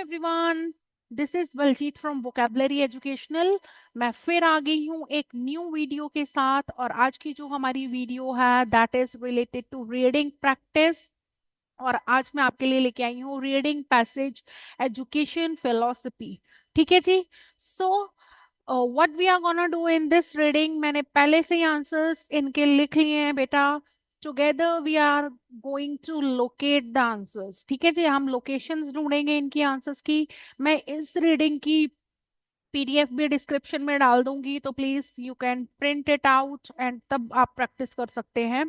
Everyone, this is Baljeet from vocabulary educational. मैं फिर आ गई हूँ एक न्यू वीडियो के साथ। और आज की जो हमारी वीडियो है that is related to reading practice. और आज मैं आपके लिए लेके आई हूँ रीडिंग पैसेज एजुकेशन फिलोसफी। ठीक है जी। So what we are gonna do in this reading, मैंने पहले से ही आंसर्स इनके लिख लिए हैं बेटा। Together we are going to locate the answers. ठीक है जी, हम लोकेशंस ढूंढेंगे इनकी आंसर्स की। मैं इस रीडिंग की पीडीएफ भी डिस्क्रिप्शन में डाल दूंगी, तो please you can print it out and तब आप प्रैक्टिस कर सकते हैं।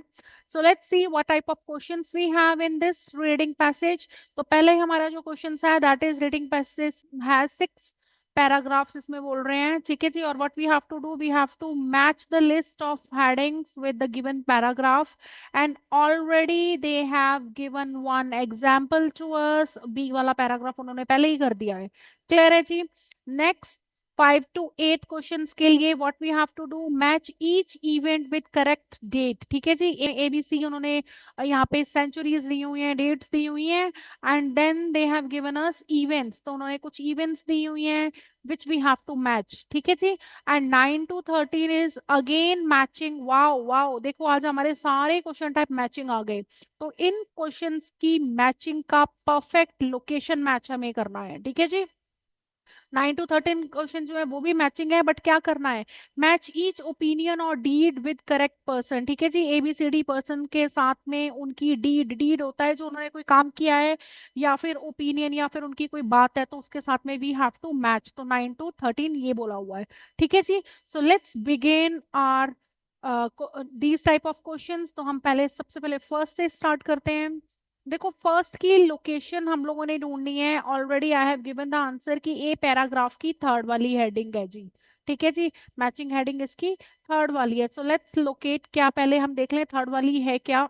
So let's see what type of questions we have in this reading passage. तो पहले हमारा जो क्वेश्चंस है that is reading passage has 6 paragraphs इसमें बोल रहे हैं। ठीक है जी। और what we have to do, we have to match the list of headings with the given paragraph. And already they have given one example to us. B वाला paragraph उन्होंने पहले ही कर दिया है। क्लियर है जी। नेक्स्ट 5 to 8 क्वेश्चंस के लिए what we have to do, match each event with correct date. ठीक है जी। एबीसी उन्होंने यहाँ पे सेंचुरीज दी हुई हैं, डेट्स दी हुई हैं। And then they have given us events, तो उन्होंने कुछ इवेंट्स दी हुई हैं which we have to match. ठीक है जी। And 9 to 13 is again matching. Wow wow, देखो आज हमारे सारे क्वेश्चन टाइप मैचिंग आ गए। तो इन क्वेश्चंस की मैचिंग का परफेक्ट लोकेशन मैच हमें करना है। ठीक है जी। 9 to 13 क्वेश्चन जो है वो भी मैचिंग है, बट क्या करना है, मैच ईच ओपिनियन और डीड विद करेक्ट पर्सन। ठीक है जी। एबीसीडी पर्सन के साथ में उनकी डीड, डीड होता है जो उन्होंने कोई काम किया है, या फिर ओपिनियन या फिर उनकी कोई बात है, तो उसके साथ में वी हैव टू मैच। तो 9 to 13 ये बोला हुआ है। ठीक है जी। So let's begin are these type of questions. तो हम पहले सबसे पहले फर्स्ट से स्टार्ट करते हैं। देखो फर्स्ट की लोकेशन हम लोगों ने ढूंढनी है। Already I have given the answer कि ए पैराग्राफ की थर्ड वाली हेडिंग है जी। ठीक है जी। मैचिंग हेडिंग इसकी थर्ड वाली है। सो लेट्स लोकेट, क्या पहले हम देख लें थर्ड वाली है क्या।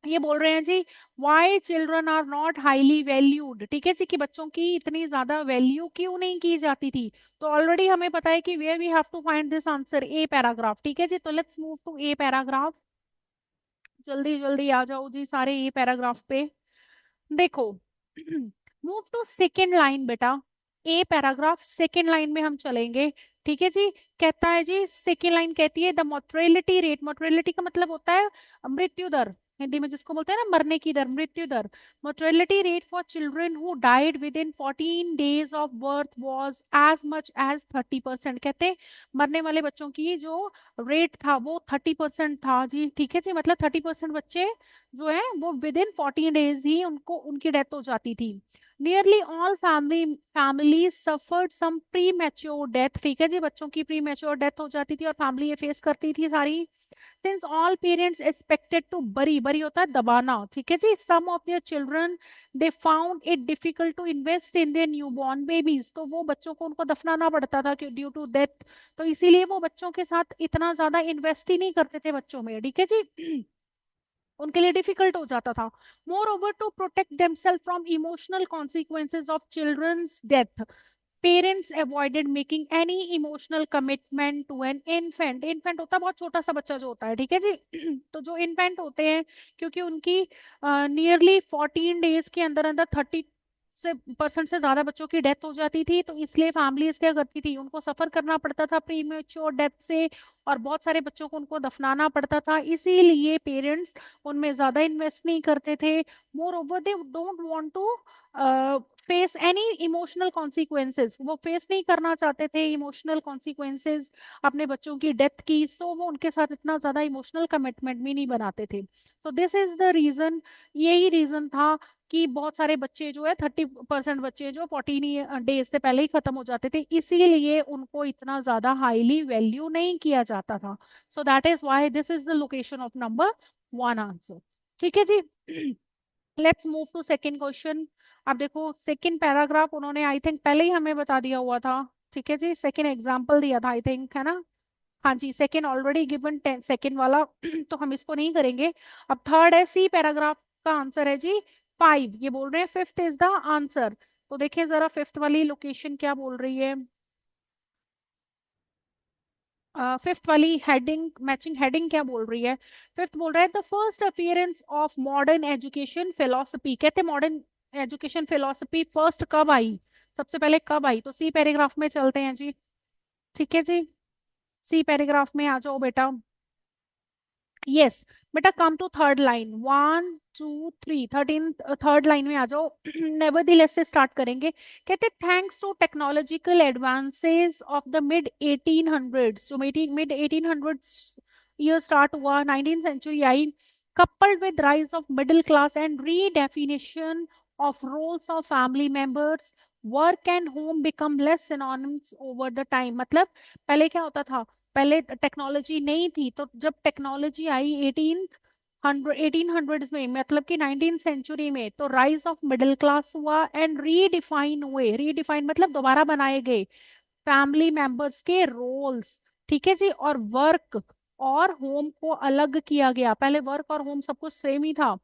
ये बोल रहे हैं जी, why children are not highly valued. ठीक है जी, कि बच्चों की इतनी ज्यादा वैल्यू क्यों नहीं की जाती थी। तो ऑलरेडी हमें पता है कि where we have to find this answer, A paragraph. ठीक है जी। तो let's move to A paragraph. जल्दी जल्दी आ जाओ जी सारे ए पैराग्राफ पे। देखो मूव टू सेकेंड लाइन बेटा। ए पैराग्राफ सेकेंड लाइन में हम चलेंगे। ठीक है जी। कहता है जी, सेकेंड लाइन कहती है द मोर्टेलिटी रेट। मोर्टेलिटी का मतलब होता है मृत्यु दर, हिंदी में जिसको बोलते हैं ना मरने की दर, मृत्यु दर। Mortality rate for children who died within 14 days of birth was as much as 30%। कहते हैं मरने वाले बच्चों की जो रेट था वो 30% था जी। ठीक है जी। मतलब 30% बच्चे जो है वो विद इन 14 days ही उनको उनकी डेथ हो जाती थी। Nearly all family suffered some premature death. ठीक है जी। बच्चों की प्री मैच्योर डेथ हो जाती थी और फैमिली ये फेस करती थी सारी। Since all parents expected to bury, bury होता है दबाना। ठीक है जी। Some of their children they found it difficult to invest in their newborn babies. तो वो बच्चों को उनको दफनाना पड़ता था ड्यू टू डेथ। तो इसीलिए वो बच्चों के साथ इतना ज्यादा इन्वेस्ट ही नहीं करते थे बच्चों में। ठीक है जी। उनके लिए डिफिकल्ट हो जाता था। Moreover to protect themselves from emotional consequences of children's death, parents avoided making any emotional commitment to an infant. Infant होता है बहुत छोटा सा बच्चा जो होता है। ठीक है जी। तो जो इन्फेंट होते हैं, क्योंकि उनकी नियरली 14 days के अंदर अंदर 30% से ज्यादा बच्चों की डेथ हो जाती थी, तो इसलिए फैमिलीज क्या करती थी, उनको सफर करना पड़ता था प्रीमेच्योर डेथ से। और बहुत सारे बच्चों को उनको दफनाना पड़ता था, इसीलिए पेरेंट्स उनमें ज्यादा इन्वेस्ट नहीं करते थे। Moreover they don't want to face any emotional consequences. वो फेस नहीं करना चाहते थे इमोशनल कॉन्सिक्वेंसेस अपने बच्चों की डेथ की। सो वो उनके साथ इतना ज्यादा इमोशनल कमिटमेंट भी नहीं बनाते थे। तो दिस इज द रीजन, यही रीजन था कि बहुत सारे बच्चे जो है 30% बच्चे जो 14 days से पहले ही खत्म हो जाते थे, इसीलिए उनको इतना ज्यादा हाईली वैल्यू नहीं किया जाता था। So that is why this is the location of number 1 answer. ठीक है जी। Let's move to second question. अब देखो सेकेंड पैराग्राफ उन्होंने आई थिंक पहले ही हमें बता दिया हुआ था। ठीक है जी। सेकेंड एग्जाम्पल दिया था आई थिंक, है ना। हाँ जी, सेकेंड ऑलरेडी गिवन 10 सेकेंड वाला तो हम इसको नहीं करेंगे। अब थर्ड है, सी पैराग्राफ का आंसर है जी 5। ये बोल रहे हैं फिफ्थ इज द आंसर। तो देखिए जरा फिफ्थ वाली लोकेशन क्या बोल रही है। फिफ्थ वाली हेडिंग, मैचिंग हेडिंग क्या बोल रही है। फिफ्थ बोल रहा है the first appearance of modern education philosophy. कहते हैं मॉडर्न एजुकेशन फिलोसफी फर्स्ट कब आई, सबसे पहले कब आई? तो सी पैराग्राफ में चलते हैं जी। ठीक है जी, सी पैराग्राफ में आ जाओ बेटा। यस बेटा, come to third line, 1 2 3, 3rd line में आ जाओ। नेवरदीलेस से स्टार्ट करेंगे। कहते thanks to technological advances of the mid 1800s, जो मिड 1800s ईयर स्टार्ट हुआ, 19th सेंचुरी आई, coupled with rise of middle class and redefinition of roles of family members, work and home become less synonyms over the time। मतलब पहले क्या होता था, पहले technology नहीं थी, तो जब टेक्नोलॉजी आई 1800 में, मतलब कि 19th सेंचुरी में, तो राइज ऑफ मिडिल क्लास हुआ एंड रीडिफाइन हुए, रीडिफाइन मतलब दोबारा बनाए गए फैमिली मेंबर्स के रोल्स। ठीक है जी, और वर्क और होम को अलग किया गया, पहले वर्क और होम सब कुछ सेम ही था।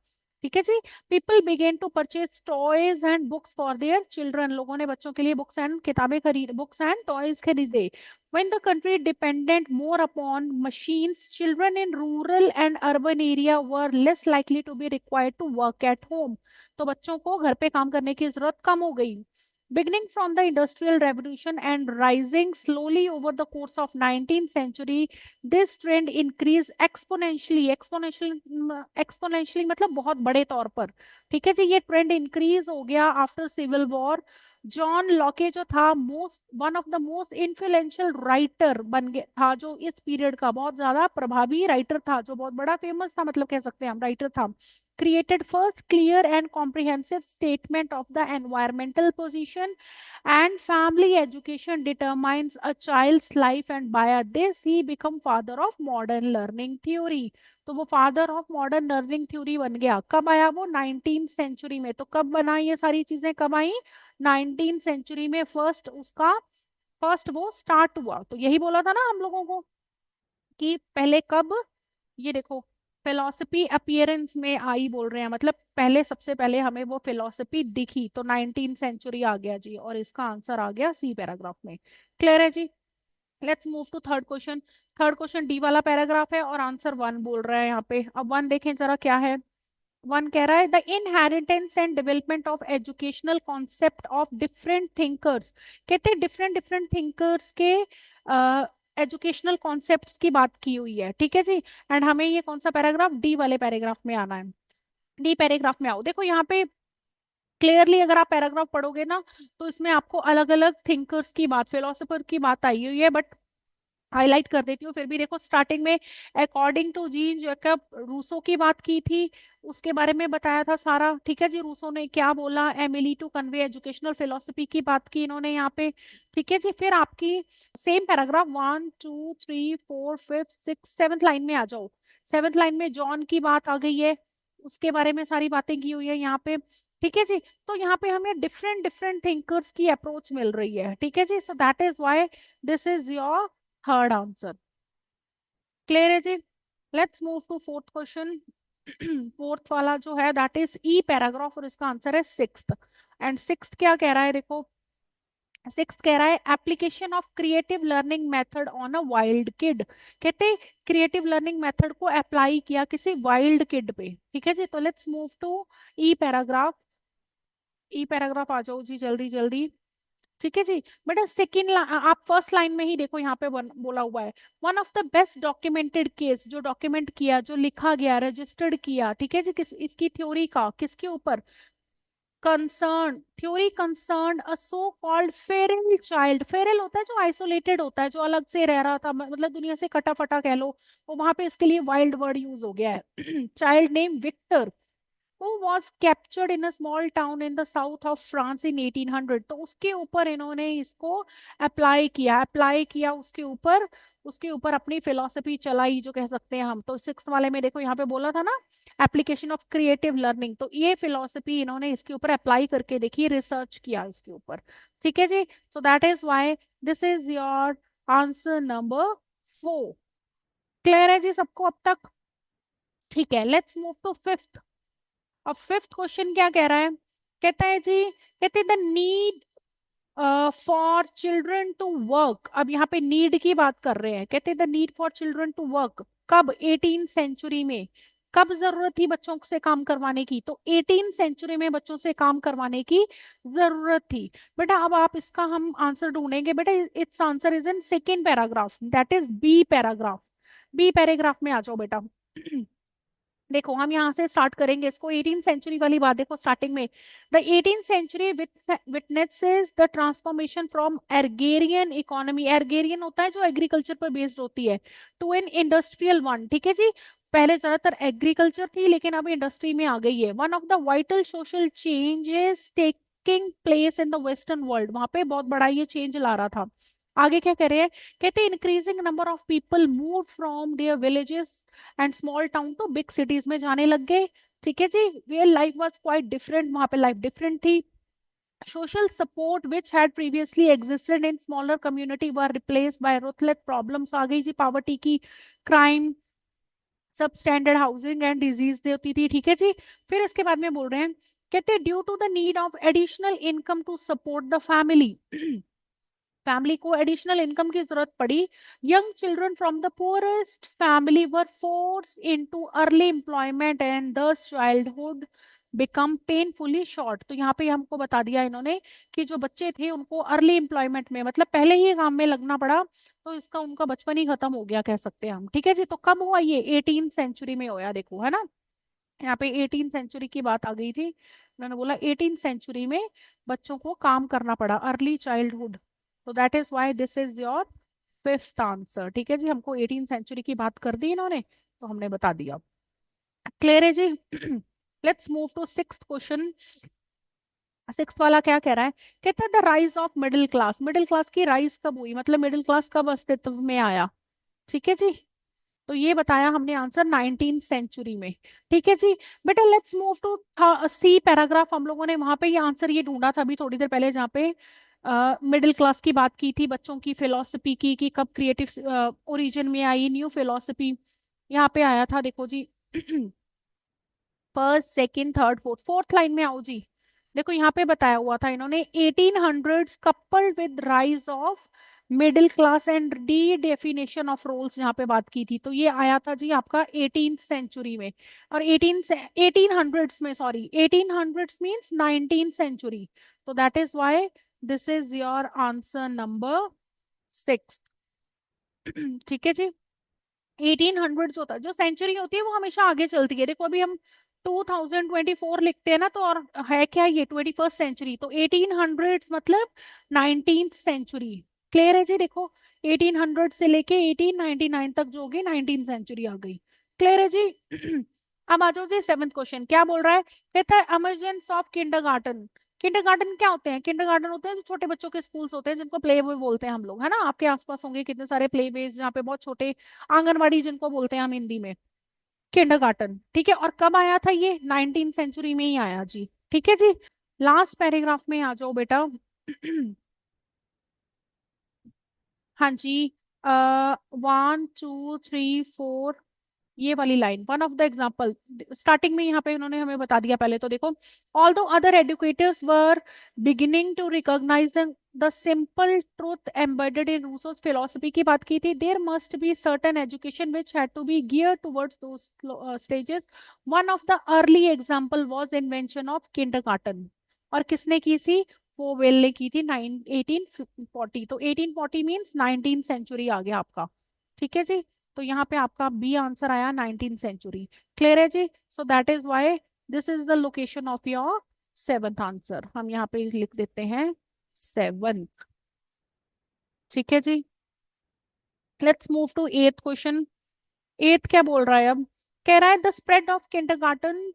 ठीक है जी, people began to purchase toys and books for their children, लोगों ने बच्चों के लिए बुक्स एंड किताबें खरीद, बुक्स एंड टॉयज खरीदे। When the country depended more upon machines, children in rural and urban area were less likely to be required to work at home। तो बच्चों को घर पे काम करने की जरूरत कम हो गई। Beginning from the Industrial Revolution and rising slowly over the course of 19th century, this trend increased exponentially। exponentially मतलब बहुत बड़े तौर पर। ठीक है जी, ये ट्रेंड इंक्रीज हो गया after civil war. John Locke जो था, most one of the most influential writer बन गया था, जो इस पीरियड का बहुत ज्यादा प्रभावी राइटर था, जो बहुत बड़ा फेमस था, मतलब कह सकते हैं हम राइटर था। created first clear and comprehensive statement of the environmental position and family education determines a child's life, and by this he become father of modern learning theory। तो वो father of modern learning theory बन गया। कब आया वो? 19th century में। तो कब बना ये सारी चीजें, कब आई? 19th सेंचुरी में फर्स्ट उसका, फर्स्ट वो स्टार्ट हुआ। तो यही बोला था ना हम लोगों को कि पहले कब, ये देखो, फिलोसफी अपियरेंस में आई बोल रहे हैं, मतलब पहले, सबसे पहले हमें वो फिलोसफी दिखी, तो 19th सेंचुरी आ गया जी, और इसका आंसर आ गया सी पैराग्राफ में। क्लियर है जी? Let's move to third question. Third question D वाला पैराग्राफ है और आंसर 1 बोल रहा है यहाँ पे। अब 1 देखें जरा क्या है। 1 कह रहा है the inheritance and development of educational concept of different thinkers. कहते हैं डिफरेंट डिफरेंट थिंकर्स के एजुकेशनल कॉन्सेप्ट्स की बात की हुई है। ठीक है जी, एंड हमें ये कौन सा पैराग्राफ, डी वाले पैराग्राफ में आना है। डी पैराग्राफ में आओ। देखो यहाँ पे क्लियरली अगर आप पैराग्राफ पढ़ोगे ना, तो इसमें आपको अलग अलग थिंकर्स की बात, फिलोसोफर की बात आई हुई है, बट हाईलाइट कर देती हूँ फिर भी। देखो स्टार्टिंग में according to Jean Jacques Rousseau की बात की थी, उसके बारे में बताया था सारा। ठीक है जी, रूसो ने क्या बोला, Emile to convey educational philosophy की बात की इन्होंने यहाँ पे। ठीक है जी, फिर आपकी सेम पैराग्राफ 1 2 3 4 5 6 7th लाइन में आ जाओ। 7th लाइन में जॉन की बात आ गई है, उसके बारे में सारी बातें की हुई है यहाँ पे। ठीक है जी, तो यहाँ पे हमें डिफरेंट डिफरेंट थिंकर्स की अप्रोच मिल रही है। ठीक है जी, so that is why this is your third answer. Clear है जी? Let's move to fourth question. Fourth वाला जो है दैट इज ई पैराग्राफ, और इसका आंसर है सिक्स्थ। एंड सिक्स्थ क्या कह रहा है, देखो सिक्स्थ कह रहा है application of creative learning method on a wild kid. कहते क्रिएटिव लर्निंग मेथड को अप्लाई किया किसी वाइल्ड किड पे। ठीक है जी, तो let's move to E paragraph. E paragraph आ जाओ जी, जल्दी जल्दी। ठीक है जी, बेटा सेकेंड, आप फर्स्ट लाइन में ही देखो, यहाँ पे बोला हुआ है one of the best documented case, जो डॉक्यूमेंट किया, जो लिखा गया, रजिस्टर्ड किया। ठीक है जी, किस इसकी थ्योरी का, किसके ऊपर? Concern theory concern a so called feral child. Feral होता है जो आइसोलेटेड होता है, जो अलग से रह रहा था, मतलब दुनिया से कटा फटा कह लो, तो वहां पे इसके लिए वाइल्ड वर्ड यूज हो गया है। Child name Victor, who was captured in a small town in the south of France in 1800। तो उसके ऊपर इन्होंने इसको अप्लाई किया उसके ऊपर अपनी फिलोसफी चलाई, जो कह सकते हैं हम। तो सिक्स वाले में देखो यहाँ पे बोला था ना एप्लीकेशन ऑफ क्रिएटिव लर्निंग, तो ये फिलोसफी इन्होंने इसके ऊपर अप्लाई करके देखी, रिसर्च किया इसके ऊपर। ठीक है जी, so that is why this is your answer number 4। Clear है जी सबको अब तक? ठीक है, लेट्स मूव टू फिफ्थ। अब फिफ्थ क्वेश्चन क्या कह रहा है, कहता है जी, कहते the need for children to work. अब यहाँ पे नीड की बात कर रहे हैं, कहते the need for children to work कब? 18th सेंचुरी में। कब जरूरत थी बच्चों से काम करवाने की? तो 18 सेंचुरी में बच्चों से काम करवाने की जरूरत थी। बेटा अब आप इसका हम आंसर ढूंढेंगे। बेटा its answer is in second paragraph, that is B paragraph. B paragraph में आ जाओ बेटा। देखो हम यहाँ से स्टार्ट करेंगे इसको, 18 सेंचुरी वाली बात देखो स्टार्टिंग में। The 18 century witnesses the transformation from agrarian economy, agrarian होता है जो एग्रीकल्चर पर बेस्ड होती है, टू एन इंडस्ट्रियल वन। ठीक है जी, पहले ज्यादातर एग्रीकल्चर थी लेकिन अब इंडस्ट्री में आ गई है। One of the vital social changes taking place in the western world, वहां पे बहुत बड़ा ये चेंज ला रहा था। आगे क्या कह रहे हैं? कहते हैं increasing number of people move from their villages and small town to big cities में जाने लग गए। ठीक है जी, where life was quite different, वहां पे लाइफ डिफरेंट थी। Social support which had previously existed in smaller community were replaced by ruthless problems, आ गई जी पॉवर्टी की, crime, substandard housing and disease होती थी। ठीक है जी, फिर इसके बाद में बोल रहे हैं, कहते हैं due to the need of additional income to support the family, family को एडिशनल इनकम की जरूरत पड़ी। Young children from the poorest family were force into early employment and thus childhood become painfully short. तो यहाँ पे हमको बता दिया इन्होंने कि जो बच्चे थे उनको अर्ली एम्प्लॉयमेंट में, मतलब पहले ही काम में लगना पड़ा, तो इसका उनका बचपन ही खत्म हो गया कह सकते हैं हम। ठीक है जी, तो कब हुआ ये? 18 सेंचुरी में होया, देखो है ना, यहाँ पे 18 सेंचुरी की बात आ गई थी। उन्होंने बोला 18 सेंचुरी में बच्चों को काम करना पड़ा, अर्ली चाइल्डहुड। तो that is why this is your fifth answer. ठीक है जी, हमको 18 सेंचुरी की बात कर दी इन्होंने, तो हमने बता दिया। क्लियर है जी? Let's move to sixth question. Six वाला क्या कह रहा है? कहता है the rise of middle class, middle class की राइज कब हुई, मतलब मिडिल क्लास कब अस्तित्व में आया? ठीक है जी, तो ये बताया हमने आंसर 19 सेंचुरी में। ठीक है जी, बेटा let's move to C paragraph. हम लोगों ने वहां पे ये आंसर ये ढूंढा था अभी थोड़ी देर पहले, जहाँ पे मिडिल क्लास की बात की थी, बच्चों की फिलोसफी की कि कब क्रिएटिव ओरिजिन में आई न्यू फिलोसफी। यहाँ पे आया था देखो जी। First second third fourth, fourth line में आओ जी। देखो यहाँ पे बताया हुआ था इन्होंने 1800s coupled with rise of middle class and the definition of roles, यहाँ पे बात की थी। तो ये आया था जी आपका 18th सेंचुरी में, और 1800s में, sorry 1800s means 19th century. तो that is why this is your answer number 6। ठीक है जी, 1800 होता है, जो सेंचुरी होती है वो हमेशा आगे चलती है। देखो अभी हम 2024 लिखते हैं ना, तो और है क्या ये 21st सेंचुरी, तो 1800 मतलब 19th सेंचुरी। क्लियर है जी? देखो 1800 से लेके 1899 तक जो होगी 19th सेंचुरी आ गई। क्लियर है जी? अब आ जाओ जी सेवंथ क्वेश्चन, क्या बोल रहा है? कहता है इमरजेंस ऑफ किंडरगार्टन। किंडरगार्टन क्या होते हैं? किंडरगार्टन होते हैं जो छोटे बच्चों के स्कूल्स होते हैं, जिनको प्ले वे बोलते हैं हम लोग, है ना। आपके आसपास होंगे कितने सारे प्ले वे जहाँ पे बहुत छोटे, आंगनवाड़ी जिनको बोलते हैं हम हिंदी में, किंडरगार्टन। ठीक है, और कब आया था ये? 19 सेंचुरी में ही आया जी। ठीक है जी, लास्ट पैराग्राफ में आ जाओ बेटा। हाँ जी, 1 2 3 4, ये वाली line, one of the example starting में यहाँ पे उन्होंने हमें बता दिया। पहले तो देखो, all the other educators were beginning to recognize the simple truth embedded in Rousseau's philosophy की बात की थी, there must be certain education which had to be gear towards those stages. One of the early example was invention of kindergarten. और किसने की थी? Powell ने की थी 1840। तो 1840 मीन्स 19th सेंचुरी आ गया आपका। ठीक है जी, तो यहाँ पे आपका बी आंसर आया 19th सेंचुरी। क्लियर है जी? So that is why this is the location of your seventh answer. हम यहाँ पे लिख देते हैं सेवंथ। ठीक है जी, let's move to eighth question. Eighth क्या बोल रहा है अब? कह रहा है the spread of kindergarten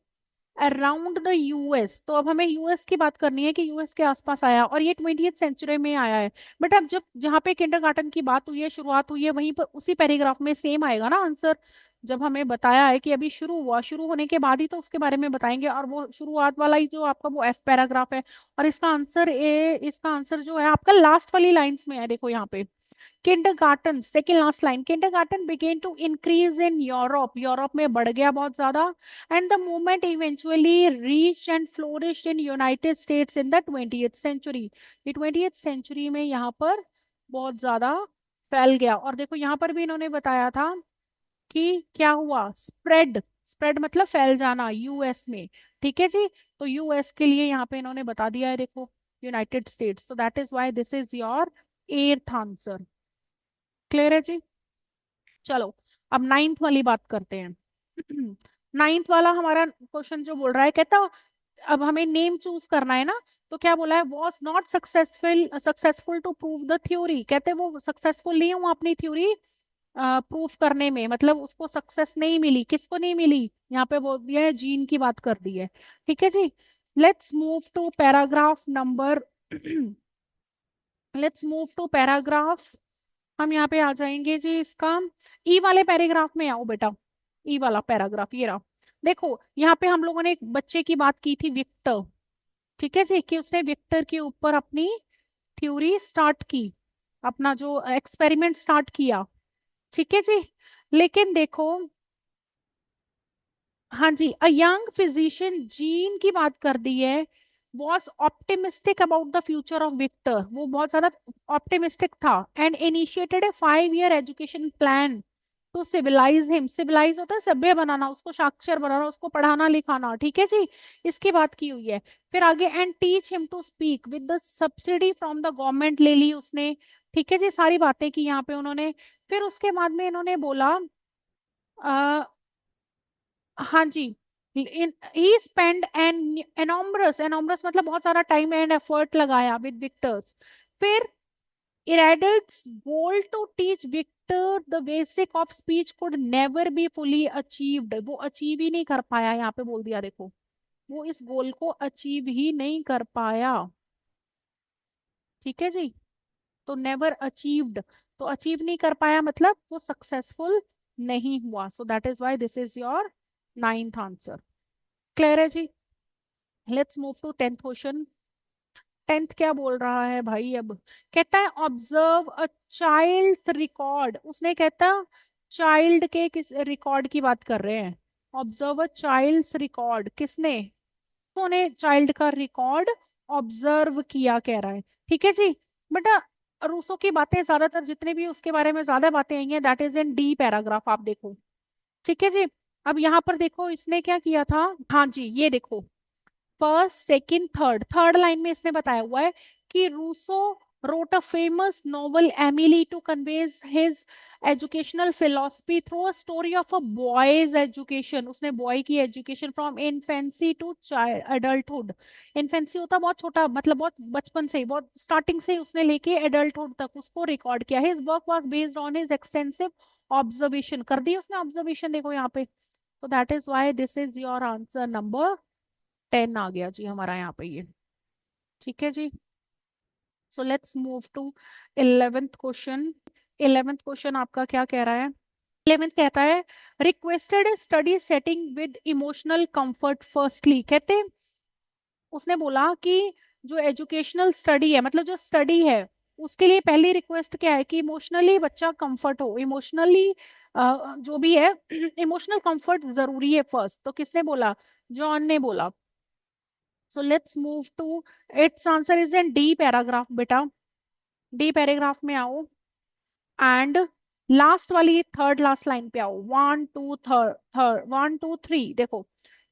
around the US. तो अब हमें यूएस की बात करनी है कि यूएस के आसपास आया, और ये 20th सेंचुरी में आया है। बट अब जब जहाँ पे किंडरगार्टन की बात हुई है, शुरुआत हुई है, वहीं पर उसी पैराग्राफ में सेम आएगा ना आंसर। जब हमें बताया है कि अभी शुरू हुआ, शुरू होने के बाद ही तो उसके बारे में बताएंगे, और वो शुरुआत वाला ही जो आपका वो एफ पैराग्राफ है। और इसका आंसर जो है आपका लास्ट वाली लाइंस में है, देखो यहाँ पे। Kindergarten, second last line, kindergarten began to increase in Europe, Europe में बढ़ गया बहुत ज्यादा। And the movement eventually reach and flourished in United States in the 20th century. ये 20th सेंचुरी में यहाँ पर बहुत ज्यादा फैल गया। और देखो यहाँ पर भी इन्होंने बताया था कि क्या हुआ, स्प्रेड। स्प्रेड मतलब फैल जाना यूएस में, ठीक है जी। तो यूएस के लिए यहाँ पे इन्होंने बता दिया है, देखो United States, so that is why this is your earth answer. Clear है जी। चलो अब नाइन्थ वाली बात करते हैं। नाइन्थ वाला हमारा क्वेश्चन जो बोल रहा है, कहता अब हमें नेम चूज करना है ना, तो क्या बोला है, was not successful to prove the theory, कहते वो सक्सेसफुल नहीं हुआ अपनी थ्योरी प्रूफ करने में, मतलब उसको सक्सेस नहीं मिली, किसको नहीं मिली, यहाँ पे वो ये जीन की बात कर दी है, ठीक है जी। Let's move to paragraph number let's move to paragraph, हम यहाँ पे आ जाएंगे जी इसका, ई वाले पैराग्राफ में आओ बेटा। ई वाला पैराग्राफ ये रहा। देखो यहाँ पे हम लोगों ने एक बच्चे की बात की थी, विक्टर, ठीक है जी, कि उसने विक्टर के ऊपर अपनी थ्योरी स्टार्ट की, अपना जो एक्सपेरिमेंट स्टार्ट किया, ठीक है जी। लेकिन देखो, हाँ जी, अ यंग फिजिशियन जीन की बात कर दी है, was optimistic about the future of Victor, वो बहुत ज्यादा ऑप्टिमिस्टिक था, and initiated a 5 year education plan to civilise him, civilise होता है सभ्य बनाना, उसको साक्षर बनाना, उसको पढ़ाना लिखाना, ठीक है जी, इसकी बात की हुई है। फिर आगे, and teach him to speak with the subsidy from the government, ले ली उसने, ठीक है जी, सारी बातें की यहाँ पे उन्होंने। फिर उसके बाद में इन्होंने बोला, हाँ जी, ही स्पेंड एन एनॉमरस, एनॉमरस मतलब बहुत सारा टाइम एंड एफर्ट लगाया विद विक्टर्स। फिर Itard's goal to teach Victor the basic of speech could never be fully achieved, वो अचीव ही नहीं कर पाया, यहाँ पे बोल दिया देखो, वो इस गोल को अचीव ही नहीं कर पाया, ठीक है जी। तो नेवर अचीव्ड, तो अचीव नहीं कर पाया मतलब वो सक्सेसफुल नहीं हुआ, so that is why this is your ninth answer. Clear है जी। Let's move to tenth question. Tenth क्या बोल रहा है भाई, अब कहता है ऑब्जर्व अ चाइल्ड रिकॉर्ड, उसने कहता चाइल्ड के किस रिकॉर्ड की बात कर रहे हैं, ऑब्जर्व अ चाइल्ड रिकॉर्ड, किसने, उन्होंने चाइल्ड का रिकॉर्ड ऑब्जर्व किया कह रहा है, ठीक है जी। बेटा रूसो की बातें ज्यादातर जितने भी उसके बारे में ज्यादा बातें आई हैं that is in D paragraph, आप देखो, ठीक है जी। अब यहाँ पर देखो इसने क्या किया था, हाँ जी ये देखो, first second third, third line में इसने बताया हुआ है कि Rousseau wrote a famous novel Emily to conveys his educational philosophy through a story of a boy's education, उसने बॉय की education from infancy to adulthood, infancy होता बहुत छोटा मतलब बहुत बचपन से ही, बहुत स्टार्टिंग से ही उसने लेके एडल्टहुड तक उसको रिकॉर्ड किया, his work was based on his extensive observation, कर दी उसने ऑब्जर्वेशन, देखो यहाँ पे, तो that is why this is your answer number 10 आ गया जी हमारा यहाँ पे ये, ठीक है जी। So let's move to 11th question. 11th question आपका क्या कह रहा है, 11th कहता है requested study setting with emotional comfort firstly, कहते उसने बोला कि जो एजुकेशनल स्टडी है मतलब जो स्टडी है उसके लिए पहली रिक्वेस्ट क्या है कि इमोशनली बच्चा कंफर्ट हो, इमोशनली जो भी है इमोशनल कंफर्ट जरूरी है फर्स्ट, तो किसने बोला, जॉन ने बोला। So let's move to, its answer is in D paragraph बेटा, डी पैराग्राफ में आओ, एंड लास्ट वाली थर्ड लास्ट लाइन पे आओ, 1 2 थर्ड थर्ड 1 2 3 देखो,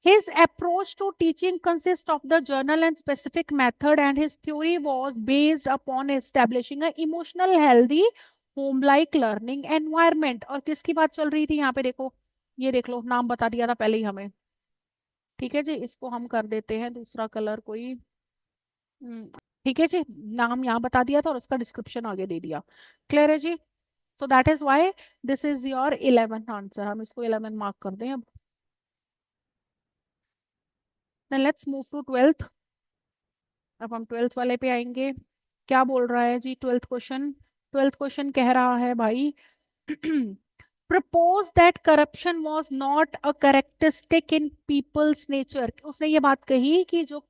his approach to teaching consists of the journal and specific method and his theory was based upon establishing a emotional healthy home like learning environment, और किसकी बात चल रही थी यहाँ पे देखो, ये देख लो नाम बता दिया था पहले ही हमें, ठीक है जी, इसको हम कर देते हैं दूसरा कलर कोई, ठीक है जी, नाम यहाँ बता दिया था और उसका डिस्क्रिप्शन आगे दे दिया, क्लियर है जी। So that is why this is your 11th answer, हम इसको 11 मार्क कर दें अब। Then let's move to 12th, अब हम 12th वाले पे आएंगे, क्या बोल रहा है जी 12th क्वेश्चन, 12th क्वेश्चन कह रहा है भाई propose that corruption was not a characteristic in people's nature, उसने ये बात कही कि जो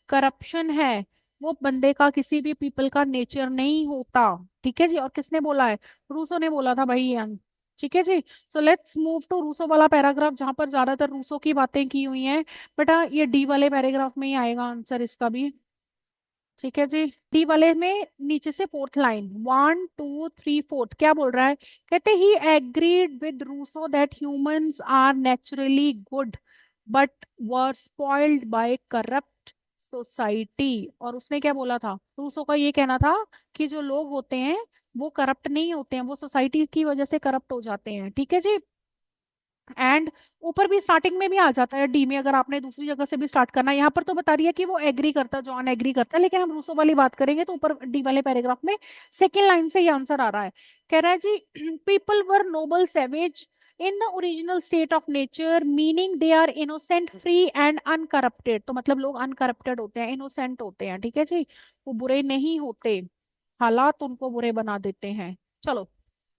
करप्शन है वो बंदे का किसी भी पीपल का नेचर नहीं होता, ठीक है जी, और किसने बोला है, रूसो ने बोला था भाई ये, ठीक है जी। So let's move to Rousseau वाला पैराग्राफ जहां पर ज्यादातर रूसो की बातें की हुई हैं, बेटा ये डी वाले पैराग्राफ में ही आएगा आंसर इसका भी, ठीक है जी। डी वाले में नीचे से फोर्थ लाइन, 1 2 3 4 क्या बोल रहा है? कहते he agreed with Rousseau that humans are naturally good but were spoiled by corrupt society. और उसने क्या बोला था? रूसो का ये कहना था कि जो लोग होते हैं वो करप्ट नहीं होते हैं, वो सोसाइटी की वजह से करप्ट हो जाते हैं। ठीक है जी। एंड ऊपर भी स्टार्टिंग में भी आ जाता है डी में, अगर आपने दूसरी जगह से भी स्टार्ट करना है। यहाँ पर तो बता रही है कि वो एग्री करता है, जॉन एग्री करता है, लेकिन हम रूसो वाली बात करेंगे तो ऊपर डी वाले पैराग्राफ में सेकेंड लाइन से ये आंसर आ रहा है। कह रहा है जी people were noble savage in the original state of nature meaning they are innocent free and uncorrupted. तो मतलब लोग अनकरप्टेड होते हैं, इनोसेंट होते हैं। ठीक है जी, वो बुरे नहीं होते, हालात उनको बुरे बना देते हैं। चलो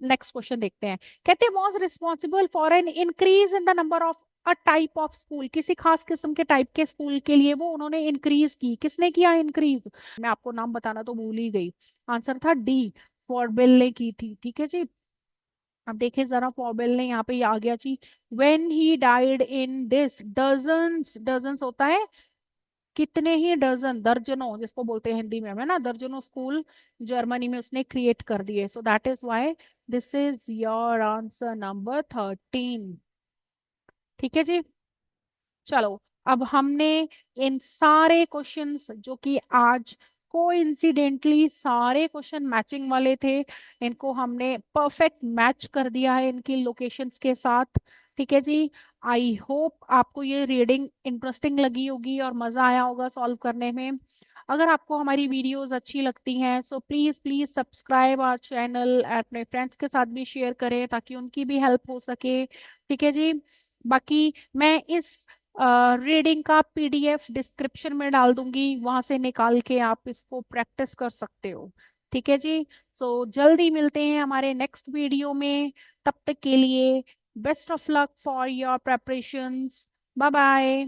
नेक्स्ट क्वेश्चन देखते हैं। कहते हैं was responsible for an increase in the number of a type of school. किसी खास किस्म के टाइप के स्कूल के लिए वो उन्होंने इंक्रीज की। किसने किया इंक्रीज? मैं आपको नाम बताना तो भूल ही गई। आंसर था डी, फॉरबेल ने की थी। ठीक है जी। अब देखिए जरा, फॉरबेल ने यहाँ पे ये आ गया जी। When he died in this dozens, dozens होता है कितने ही डजन, दर्जनों जिसको बोलते हैं हिंदी में, है ना, दर्जनों स्कूल जर्मनी में उसने क्रिएट कर दिए। सो that is why this is your answer number 13। ठीक है जी। चलो अब हमने इन सारे क्वेश्चंस जो कि आज कोइंसिडेंटली सारे क्वेश्चन मैचिंग वाले थे, इनको हमने परफेक्ट मैच कर दिया है इनकी लोकेशंस के साथ। ठीक है जी। आई होप आपको ये रीडिंग इंटरेस्टिंग लगी होगी और मजा आया होगा सॉल्व करने में। अगर आपको हमारी वीडियोस अच्छी लगती हैं so please please subscribe our channel, अपने फ्रेंड्स के साथ भी शेयर करें ताकि उनकी भी हेल्प हो सके। ठीक है जी। बाकी मैं इस रीडिंग का पीडीएफ डिस्क्रिप्शन में डाल दूंगी, वहां से निकाल के आप इसको प्रैक्टिस कर सकते हो। ठीक है जी। सो जल्दी मिलते हैं हमारे नेक्स्ट वीडियो में। तब तक के लिए best of luck for your preparations. Bye bye.